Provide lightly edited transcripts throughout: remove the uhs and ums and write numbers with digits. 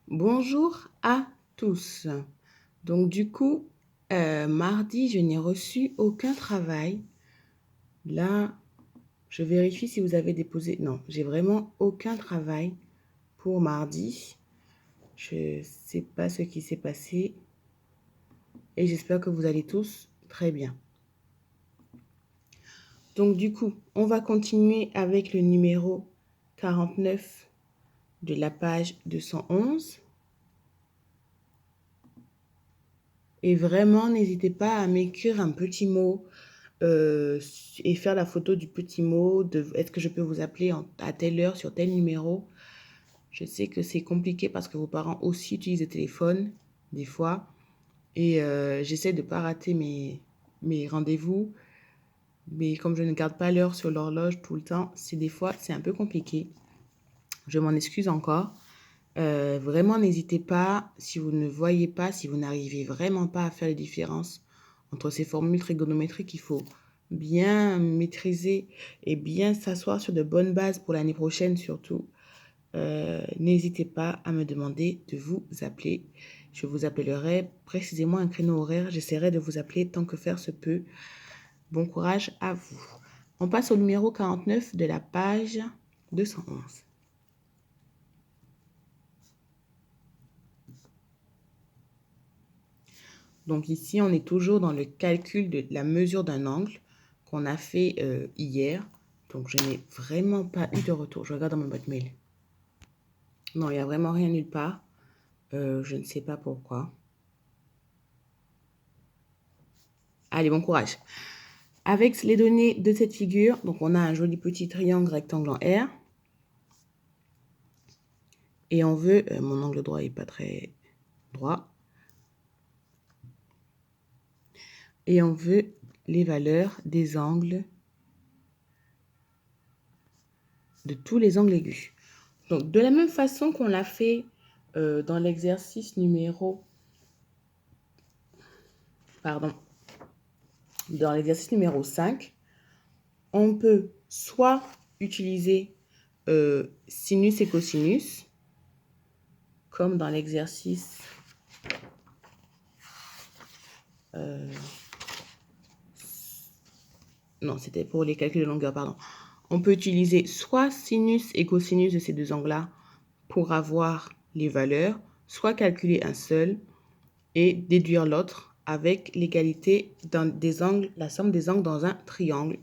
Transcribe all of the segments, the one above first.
Bonjour à tous. Donc du coup, mardi, je n'ai reçu aucun travail. Là, je vérifie si vous avez déposé. Non, j'ai vraiment aucun travail pour mardi. Je ne sais pas ce qui s'est passé et j'espère que vous allez tous très bien. Donc du coup, on va continuer avec le numéro 49 de la page 211. Et vraiment, n'hésitez pas à m'écrire un petit mot et faire la photo du petit mot de est-ce que je peux vous appeler à telle heure sur tel numéro. Je sais que c'est compliqué parce que vos parents aussi utilisent le téléphone des fois. Et j'essaie de ne pas rater mes rendez-vous. Mais comme je ne garde pas l'heure sur l'horloge tout le temps, des fois, c'est un peu compliqué. Je m'en excuse encore. Vraiment, n'hésitez pas, si vous ne voyez pas, si vous n'arrivez vraiment pas à faire la différence entre ces formules trigonométriques, il faut bien maîtriser et bien s'asseoir sur de bonnes bases pour l'année prochaine surtout. N'hésitez pas à me demander de vous appeler. Je vous appellerai précisément un créneau horaire. J'essaierai de vous appeler tant que faire se peut. Bon courage à vous. On passe au numéro 49 de la page 211. Donc ici, on est toujours dans le calcul de la mesure d'un angle qu'on a fait hier. Donc je n'ai vraiment pas eu de retour. Je regarde dans ma boîte mail. Non, il n'y a vraiment rien nulle part. Je ne sais pas pourquoi. Allez, bon courage. Avec les données de cette figure, donc on a un joli petit triangle rectangle en R. Et on veut, mon angle droit n'est pas très droit. Et on veut les valeurs des angles, de tous les angles aigus. Donc, de la même façon qu'on l'a fait dans l'exercice numéro... Dans l'exercice numéro 5, on peut soit utiliser sinus et cosinus, comme dans l'exercice... non, c'était pour les calculs de longueur, pardon. On peut utiliser soit sinus et cosinus de ces deux angles-là pour avoir les valeurs, soit calculer un seul et déduire l'autre avec l'égalité des angles, la somme des angles dans un triangle.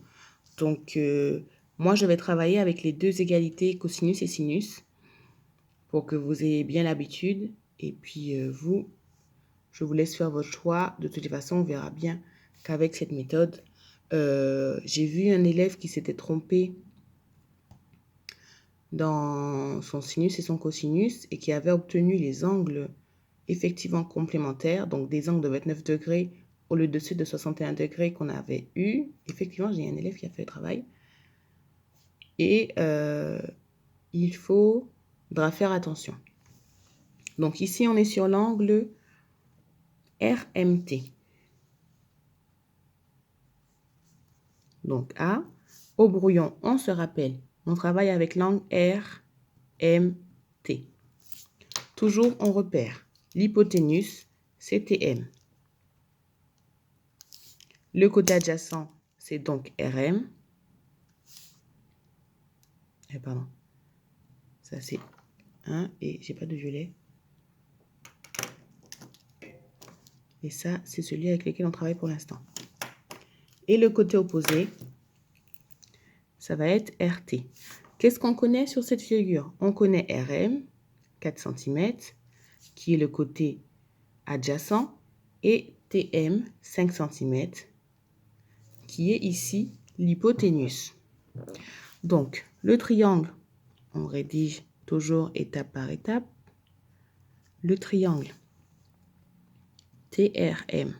Donc, moi, je vais travailler avec les deux égalités cosinus et sinus pour que vous ayez bien l'habitude. Et puis, je vous laisse faire votre choix. De toute façon, on verra bien qu'avec cette méthode, j'ai vu un élève qui s'était trompé dans son sinus et son cosinus et qui avait obtenu les angles effectivement complémentaires, donc des angles de 29 degrés au lieu de ceux de 61 degrés qu'on avait eu. Effectivement, j'ai un élève qui a fait le travail. Et il faudra faire attention. Donc ici, on est sur l'angle RMT. Donc A, au brouillon, on se rappelle, on travaille avec l'angle RMT. Toujours, on repère l'hypoténuse, CTM. Le côté adjacent, c'est donc RM. Pardon. Ça, c'est 1 et j'ai pas de violet. Et ça, c'est celui avec lequel on travaille pour l'instant. Et le côté opposé, ça va être RT. Qu'est-ce qu'on connaît sur cette figure? On connaît RM, 4 cm, qui est le côté adjacent, et TM, 5 cm, qui est ici l'hypoténuse. Donc, le triangle, on rédige toujours étape par étape. Le triangle TRM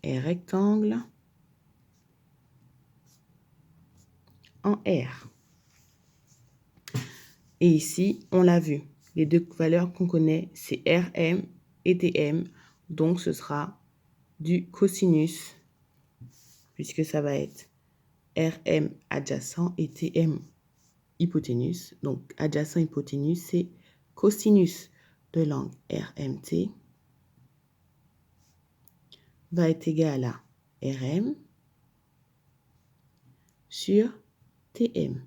est rectangle en R. Et ici, on l'a vu, les deux valeurs qu'on connaît, c'est RM et TM. Donc, ce sera du cosinus, puisque ça va être RM adjacent et TM hypoténuse. Donc, adjacent hypoténuse, c'est cosinus de l'angle RMT va être égal à RM sur TM.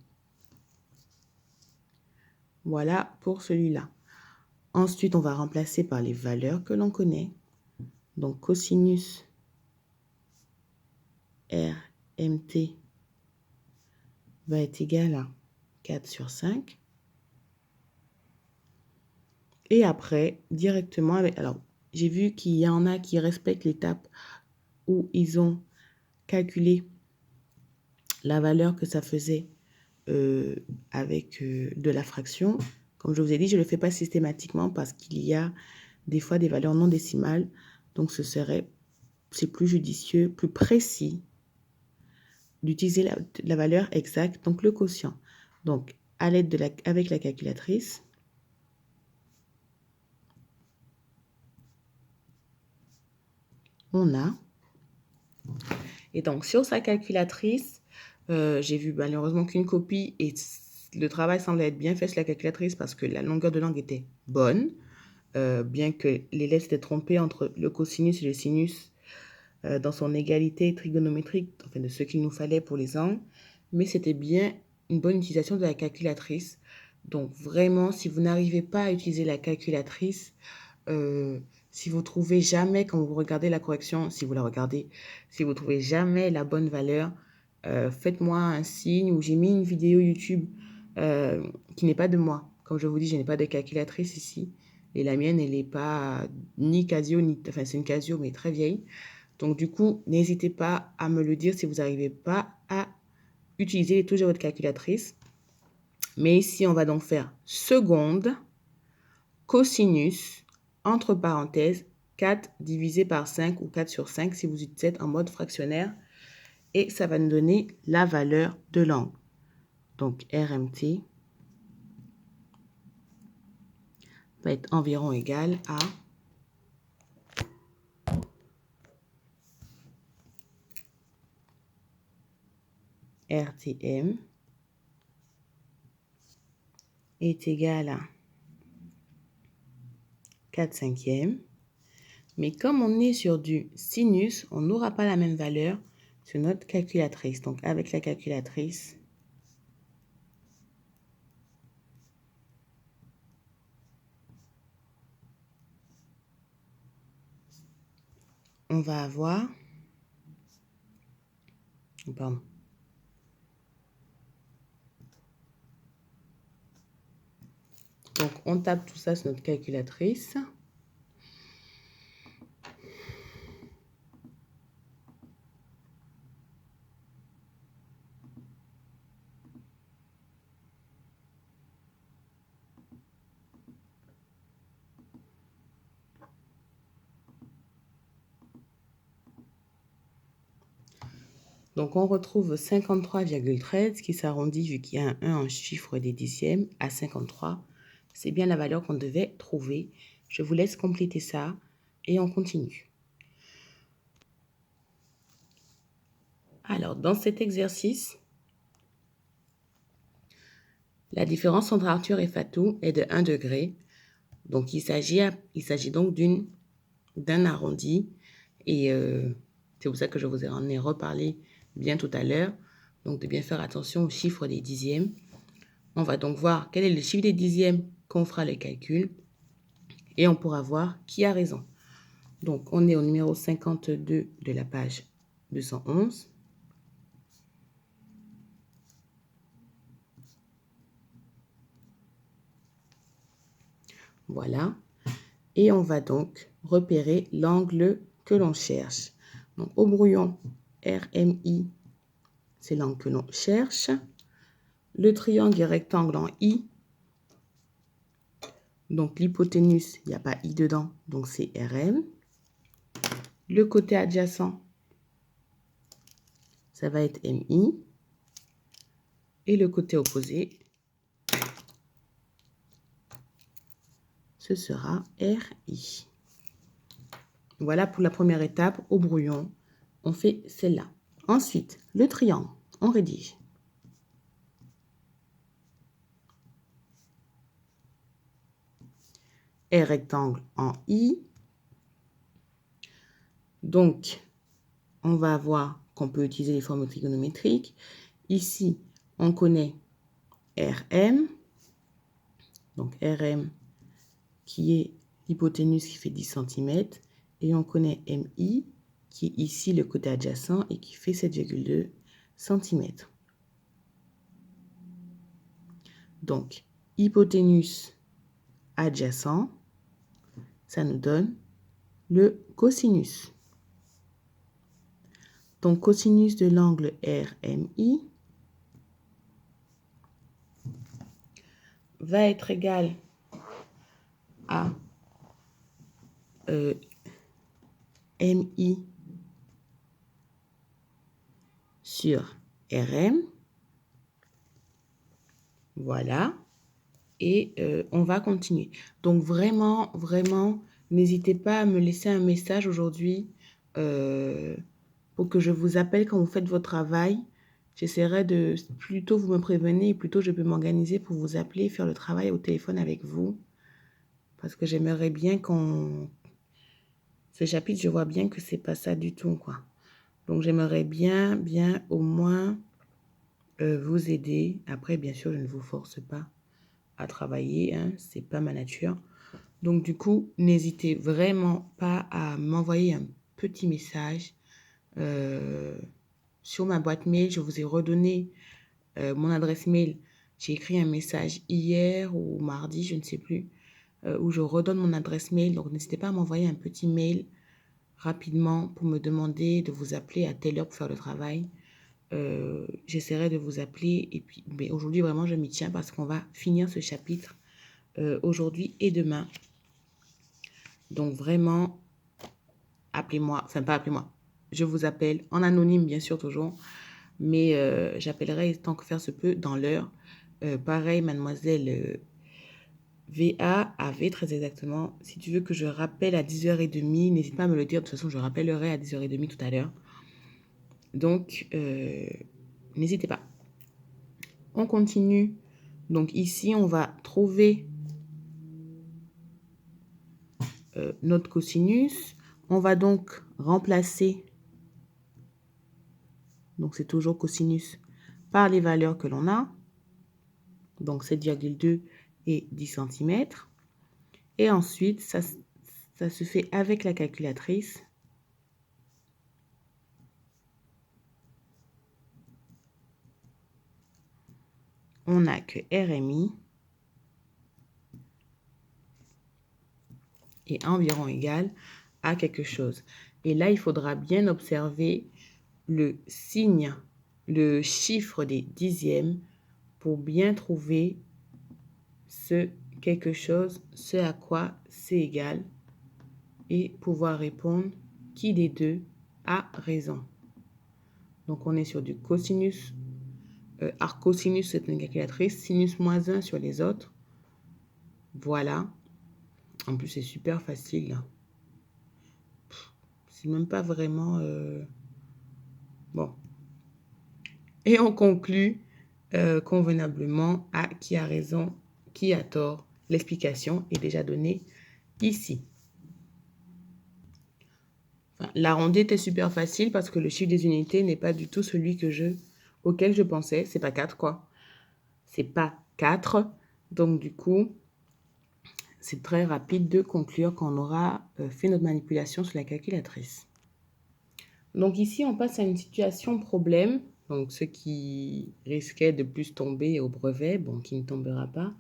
Voilà pour celui-là. Ensuite, on va remplacer par les valeurs que l'on connaît. Donc, cosinus RMT va être égal à 4 sur 5. Et après, directement avec... Alors, j'ai vu qu'il y en a qui respectent l'étape où ils ont calculé la valeur que ça faisait avec de la fraction. Comme je vous ai dit, je ne le fais pas systématiquement parce qu'il y a des fois des valeurs non décimales. Donc, c'est plus judicieux, plus précis d'utiliser la valeur exacte, donc le quotient. Donc, à l'aide avec la calculatrice, on a... Et donc, sur sa calculatrice, j'ai vu malheureusement qu'une copie et le travail semblait être bien fait sur la calculatrice parce que la longueur de l'angle était bonne, bien que l'élève s'était trompé entre le cosinus et le sinus dans son égalité trigonométrique, enfin de ce qu'il nous fallait pour les angles, mais c'était bien une bonne utilisation de la calculatrice. Donc vraiment, si vous n'arrivez pas à utiliser la calculatrice, si vous trouvez jamais, quand vous regardez la correction, si vous la regardez, si vous trouvez jamais la bonne valeur, faites-moi un signe ou j'ai mis une vidéo YouTube qui n'est pas de moi. Comme je vous dis, je n'ai pas de calculatrice ici. Et la mienne, elle n'est pas ni Casio, enfin c'est une Casio, mais très vieille. Donc du coup, n'hésitez pas à me le dire si vous n'arrivez pas à utiliser toujours votre calculatrice. Mais ici, on va donc faire seconde, cosinus, entre parenthèses, 4 divisé par 5 ou 4 sur 5 si vous êtes en mode fractionnaire. Et ça va nous donner la valeur de l'angle. Donc, RMT va être environ égal à RTM est égal à 4 cinquièmes. Mais comme on est sur du sinus, on n'aura pas la même valeur sur notre calculatrice. Donc, avec la calculatrice, on va avoir... Pardon. Donc, on tape tout ça sur notre calculatrice. Donc, on retrouve 53,13 qui s'arrondit, vu qu'il y a un 1 en chiffre des dixièmes, à 53. C'est bien la valeur qu'on devait trouver. Je vous laisse compléter ça et on continue. Alors, dans cet exercice, la différence entre Arthur et Fatou est de 1 degré. Donc, il s'agit donc d'un arrondi. Et c'est pour ça que je vous en ai reparlé bien tout à l'heure. Donc, de bien faire attention aux chiffres des dixièmes. On va donc voir quel est le chiffre des dixièmes qu'on fera le calcul. Et on pourra voir qui a raison. Donc, on est au numéro 52 de la page 211. Voilà. Et on va donc repérer l'angle que l'on cherche. Donc, au brouillon, RMI, c'est l'angle que l'on cherche. Le triangle et rectangle en I. Donc, l'hypoténuse, il n'y a pas I dedans, donc c'est RM. Le côté adjacent, ça va être MI. Et le côté opposé, ce sera RI. Voilà pour la première étape au brouillon. On fait celle-là. Ensuite, le triangle, on rédige. R rectangle en I. Donc, on va voir qu'on peut utiliser les formes trigonométriques. Ici, on connaît RM. Donc, RM qui est l'hypoténuse qui fait 10 cm. Et on connaît MI qui est ici le côté adjacent et qui fait 7,2 cm. Donc, hypoténuse adjacent, ça nous donne le cosinus. Donc, cosinus de l'angle RMI va être égal à MI sur RM. Voilà. Et on va continuer. Donc, vraiment, n'hésitez pas à me laisser un message aujourd'hui pour que je vous appelle quand vous faites votre travail. J'essaierai de, plus tôt vous me prévenez, plus tôt je peux m'organiser pour vous appeler, faire le travail au téléphone avec vous. Parce que j'aimerais bien qu'on... Ce chapitre, je vois bien que c'est pas ça du tout, quoi. Donc, j'aimerais bien au moins vous aider. Après, bien sûr, je ne vous force pas à travailler, hein, c'est pas ma nature. Donc, du coup, n'hésitez vraiment pas à m'envoyer un petit message sur ma boîte mail. Je vous ai redonné mon adresse mail. J'ai écrit un message hier ou mardi, je ne sais plus, où je redonne mon adresse mail. Donc, n'hésitez pas à m'envoyer un petit mail rapidement pour me demander de vous appeler à telle heure pour faire le travail. J'essaierai de vous appeler. Et puis, mais aujourd'hui, vraiment, je m'y tiens parce qu'on va finir ce chapitre aujourd'hui et demain. Donc, vraiment, appelez-moi. Enfin, pas appelez-moi. Je vous appelle en anonyme, bien sûr, toujours. Mais j'appellerai tant que faire se peut dans l'heure. Pareil, mademoiselle VA avait très exactement. Si tu veux que je rappelle à 10h30, n'hésite pas à me le dire. De toute façon, je rappellerai à 10h30 tout à l'heure. Donc, n'hésitez pas. On continue. Donc, ici, on va trouver notre cosinus. On va donc remplacer, donc c'est toujours cosinus, par les valeurs que l'on a. Donc, 7,2 et 10 cm. Et ensuite, ça se fait avec la calculatrice. On n'a que RMI est environ égal à quelque chose. Et là, il faudra bien observer le signe, le chiffre des dixièmes pour bien trouver ce quelque chose, ce à quoi c'est égal et pouvoir répondre qui des deux a raison. Donc, on est sur du cosinus. Cosinus, c'est une calculatrice. Sinus moins 1 sur les autres. Voilà. En plus, c'est super facile. Là. C'est même pas vraiment... Bon. Et on conclut convenablement à qui a raison, qui a tort. L'explication est déjà donnée ici. Enfin, l'arrondi était super facile parce que le chiffre des unités n'est pas du tout celui auquel je pensais. C'est pas 4, quoi. C'est pas 4. Donc, du coup, c'est très rapide de conclure qu'on aura fait notre manipulation sur la calculatrice. Donc ici, on passe à une situation problème. Donc ce qui risquait de plus tomber au brevet, bon, qui ne tombera pas.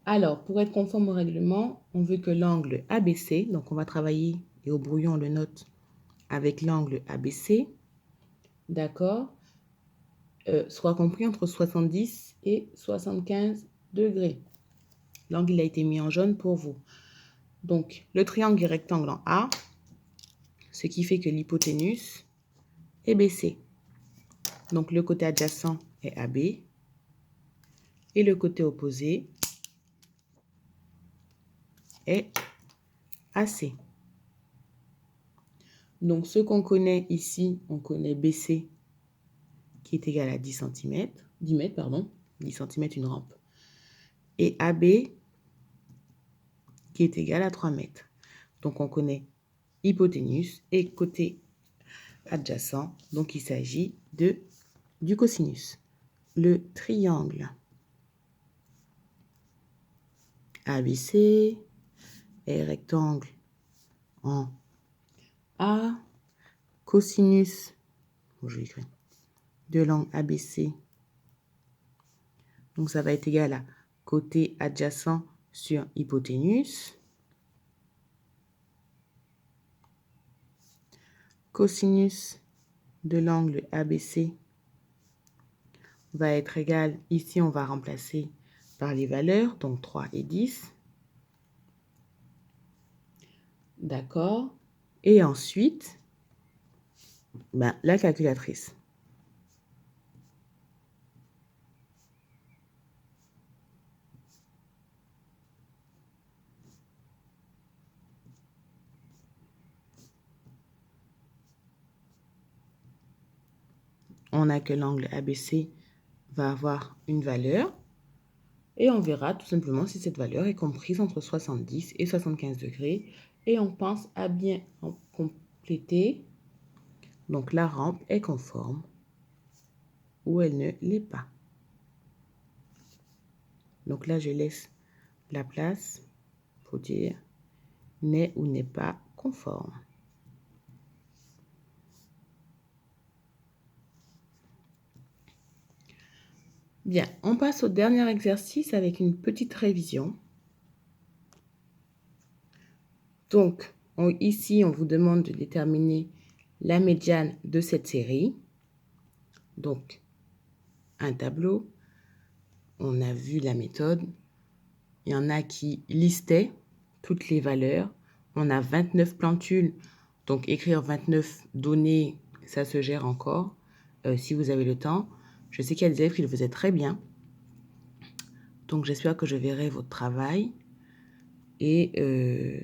Alors, pour être conforme au règlement, on veut que l'angle ABC, donc on va travailler, et au brouillon on le note, avec l'angle ABC, d'accord, soit compris entre 70 et 75 degrés. L'angle a été mis en jaune pour vous. Donc, le triangle est rectangle en A, ce qui fait que l'hypoténuse est BC. Donc, le côté adjacent est AB et le côté opposé est AC. Donc, ce qu'on connaît ici, on connaît BC qui est égal à 10 cm, 10 mètres, pardon, 10 cm une rampe. Et AB qui qui est égal à 3 mètres. Donc, on connaît hypoténuse et côté adjacent. Donc, il s'agit du cosinus. Le triangle ABC et rectangle en A, cosinus, je vais écrire, de l'angle ABC. Donc, ça va être égal à côté adjacent sur hypoténuse. Cosinus de l'angle ABC va être égal, ici on va remplacer par les valeurs, donc 3 et 10. D'accord. Et ensuite, la calculatrice. On a que l'angle ABC va avoir une valeur et on verra tout simplement si cette valeur est comprise entre 70 et 75 degrés et on pense à bien compléter. Donc la rampe est conforme ou elle ne l'est pas. Donc là, je laisse la place pour dire n'est ou n'est pas conforme. Bien, on passe au dernier exercice avec une petite révision. Donc, ici, on vous demande de déterminer la médiane de cette série. Donc, un tableau. On a vu la méthode. Il y en a qui listaient toutes les valeurs. On a 29 plantules. Donc, écrire 29 données, ça se gère encore, si vous avez le temps. Je sais qu'il y a des élèves qui le faisaient très bien. Donc, j'espère que je verrai votre travail. Et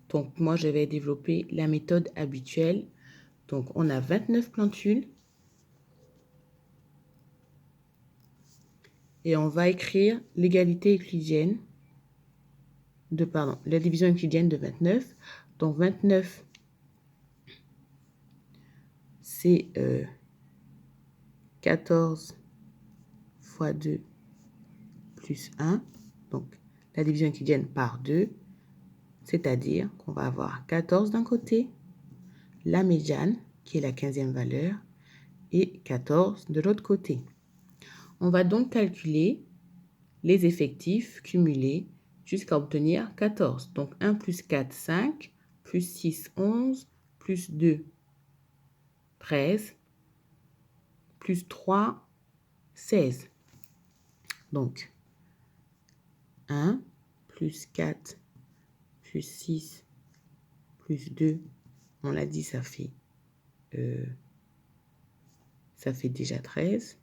donc, moi, je vais développer la méthode habituelle. Donc, on a 29 plantules. Et on va écrire l'égalité euclidienne la division euclidienne de 29. Donc, 29, c'est 14 fois 2 plus 1. Donc, la division euclidienne par 2, c'est-à-dire qu'on va avoir 14 d'un côté, la médiane, qui est la 15e valeur, et 14 de l'autre côté. On va donc calculer les effectifs cumulés jusqu'à obtenir 14. Donc, 1 plus 4, 5, plus 6, 11, plus 2, 13, plus 3, 16. Donc, 1 plus 4 plus 6 plus 2, on l'a dit, ça fait déjà 13.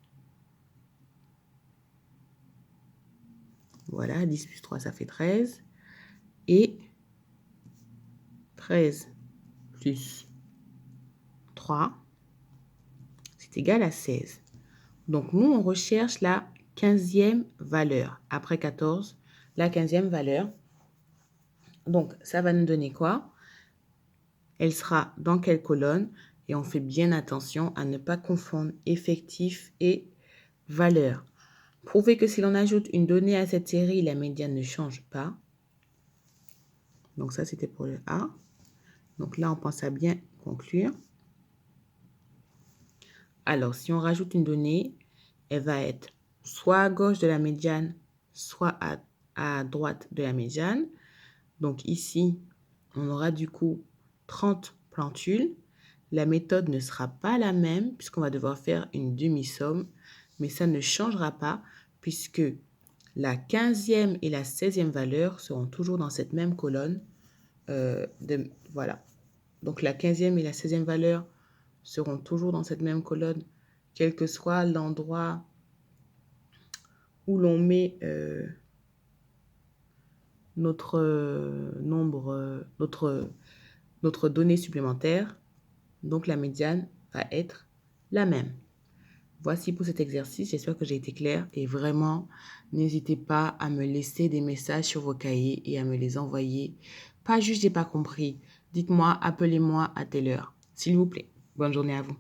Voilà, 10 plus 3, ça fait 13. Et 13 plus 3, c'est égal à 16. Donc, nous, on recherche la 15e valeur. Après 14, la 15e valeur. Donc, ça va nous donner quoi? Elle sera dans quelle colonne? Et on fait bien attention à ne pas confondre effectif et valeur. Prouvez que si l'on ajoute une donnée à cette série, la médiane ne change pas. Donc, ça, c'était pour le A. Donc là, on pense à bien conclure. Alors, si on rajoute une donnée, elle va être soit à gauche de la médiane, soit à droite de la médiane. Donc ici, on aura du coup 30 plantules. La méthode ne sera pas la même puisqu'on va devoir faire une demi-somme, mais ça ne changera pas puisque la 15e et la 16e valeur seront toujours dans cette même colonne. Voilà. Donc la 15e et la 16e valeur seront toujours dans cette même colonne, quel que soit l'endroit où l'on met notre donnée supplémentaire. Donc la médiane va être la même. Voici pour cet exercice. J'espère que j'ai été claire et vraiment, n'hésitez pas à me laisser des messages sur vos cahiers et à me les envoyer. Pas juste, j'ai pas compris. Dites-moi, appelez-moi à telle heure. S'il vous plaît. Bonne journée à vous.